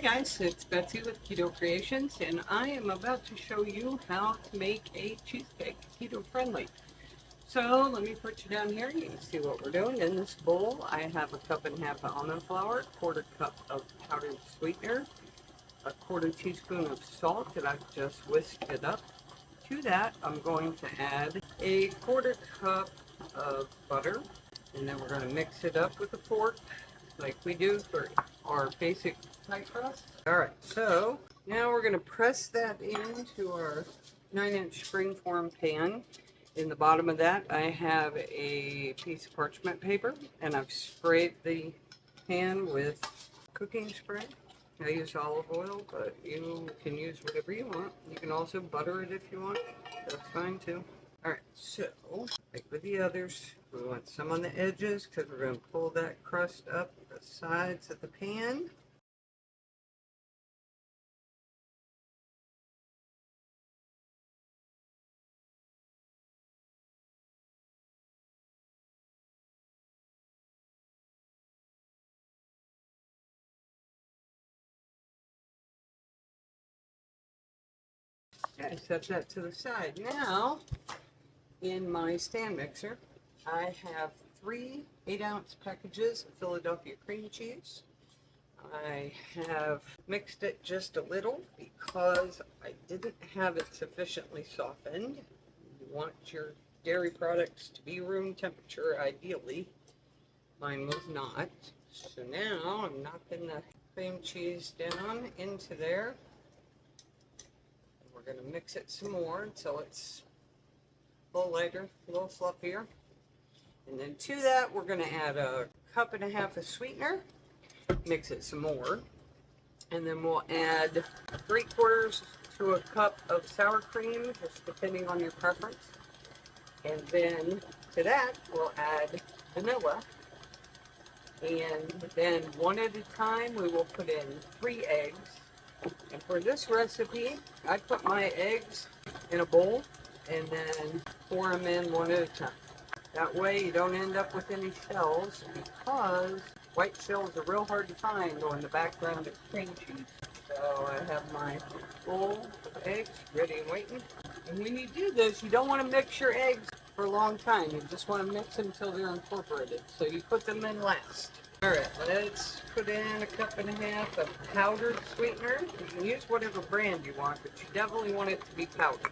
Hi guys, it's Betsy with Keto Creations, and I am about to show you how to make a cheesecake keto friendly. So let me put you down here. You can see what we're doing. In this bowl, I have a cup and a half of almond flour, quarter cup of powdered sweetener, a quarter teaspoon of salt that I've just whisked it up. To that, I'm going to add a quarter cup of butter, and then we're going to mix it up with a fork like we do for our basic pie crust. All right, so now we're going to press that into our 9-inch springform pan. In the bottom of that, I have a piece of parchment paper, and I've sprayed the pan with cooking spray. I use olive oil, but you can use whatever you want. You can also butter it if you want. That's fine too. All right, so like with the others, we want some on the edges because we're going to pull that crust up the sides of the pan. Okay, set that to the side. Now, in my stand mixer, I have 3 8-ounce packages of Philadelphia cream cheese. I have mixed it just a little because I didn't have it sufficiently softened. You want your dairy products to be room temperature, ideally. Mine was not. So now I'm knocking the cream cheese down into there. We're going to mix it some more until it's a little lighter, a little fluffier. And then to that, we're going to add a cup and a half of sweetener. Mix it some more. And then we'll add 3/4 to a cup of sour cream, just depending on your preference. And then to that, we'll add vanilla. And then one at a time, we will put in 3 eggs. And for this recipe, I put my eggs in a bowl and then pour them in one at a time. That way you don't end up with any shells, because white shells are real hard to find on the background of cream cheese. So I have my bowl of eggs ready and waiting. And when you do this, you don't want to mix your eggs for a long time. You just want to mix them until they're incorporated. So you put them in last. All right, let's put in a cup and a half of powdered sweetener. You can use whatever brand you want, but you definitely want it to be powdered.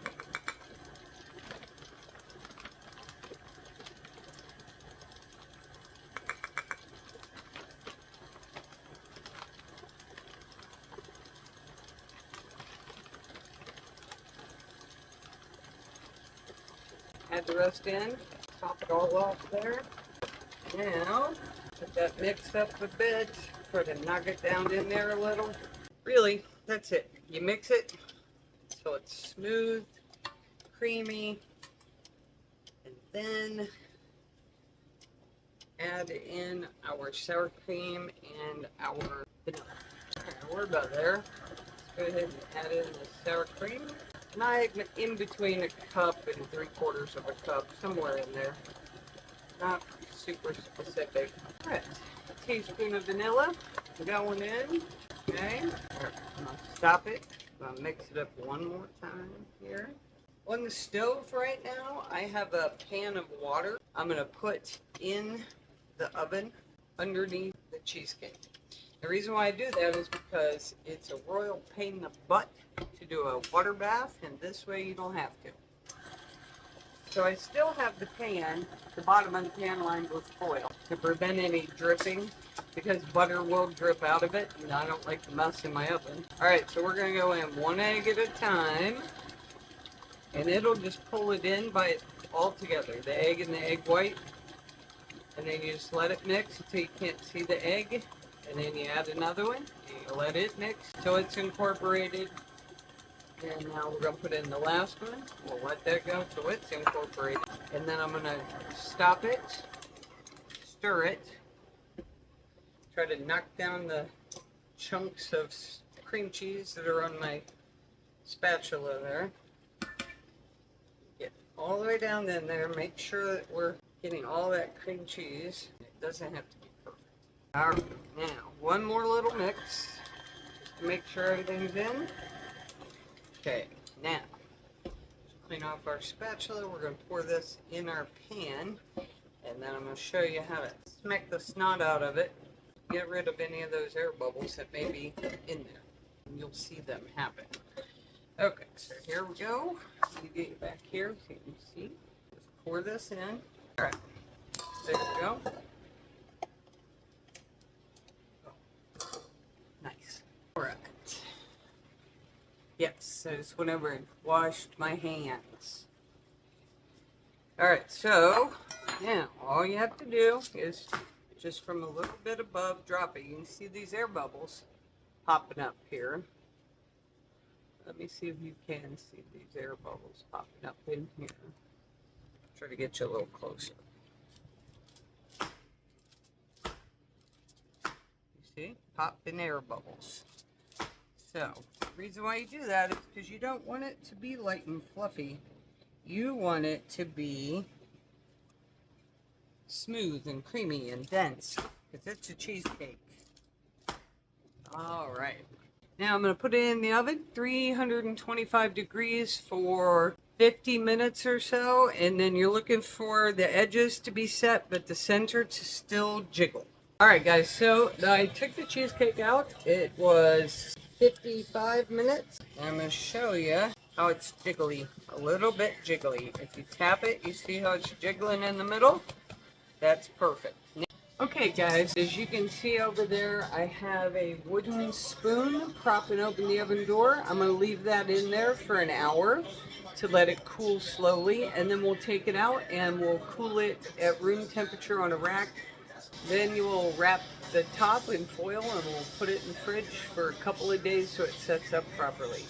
Add the rest in, top it all off there. Now, let that mix up a bit, try to knock it down in there a little. Really, that's it. You mix it so it's smooth, creamy, and then add in our sour cream and our vanilla. Alright, we're about there. Let's go ahead and add in the sour cream. And I'm in between a cup and 3/4 of a cup, somewhere in there. Not super specific. All right, a teaspoon of vanilla going in. Okay, right, I'm gonna stop it. I'm gonna mix it up one more time here. On the stove right now, I have a pan of water I'm gonna put in the oven underneath the cheesecake. The reason why I do that is because it's a royal pain in the butt to do a water bath, and this way you don't have to. So I still have the pan, the bottom of the pan lined with foil to prevent any dripping, because butter will drip out of it, and I don't like the mess in my oven. All right, so we're gonna go in 1 egg at a time, and it'll just pull it in by it all together, the egg and the egg white, and then you just let it mix until you can't see the egg, and then you add another one, and you let it mix till it's incorporated. And now we're going to put in the last one. We'll let that go till it's incorporated. And then I'm going to stop it, stir it, try to knock down the chunks of cream cheese that are on my spatula there. Get all the way down in there. Make sure that we're getting all that cream cheese. It doesn't have to be perfect. All right, now one more little mix. to make sure everything's in. Okay, now clean off our spatula. We're going to pour this in our pan, and then I'm going to show you how to smack the snot out of it. Get rid of any of those air bubbles that may be in there. And you'll see them happen. Okay, so here we go. Let me get you back here so you can see. Just pour this in. All right, there we go. Oh, nice. All right. Yes, I just went over and washed my hands. All right, so now all you have to do is just from a little bit above, drop it. You can see these air bubbles popping up here. Let me see if you can see these air bubbles popping up in here. Try to get you a little closer. You see? Popping air bubbles. So, the reason why you do that is because you don't want it to be light and fluffy. You want it to be smooth and creamy and dense, because it's a cheesecake. All right. Now I'm going to put it in the oven, 325 degrees for 50 minutes or so, and then you're looking for the edges to be set, but the center to still jiggle. All right, guys, so I took the cheesecake out. It was 55 minutes. I'm going to show you how it's jiggly, a little bit jiggly. If you tap it, you see how it's jiggling in the middle? That's perfect. Okay, guys, as you can see over there, I have a wooden spoon propping open the oven door. I'm going to leave that in there for an hour to let it cool slowly, and then we'll take it out and we'll cool it at room temperature on a rack. Then you will wrap the top in foil and we'll put it in the fridge for a couple of days so it sets up properly.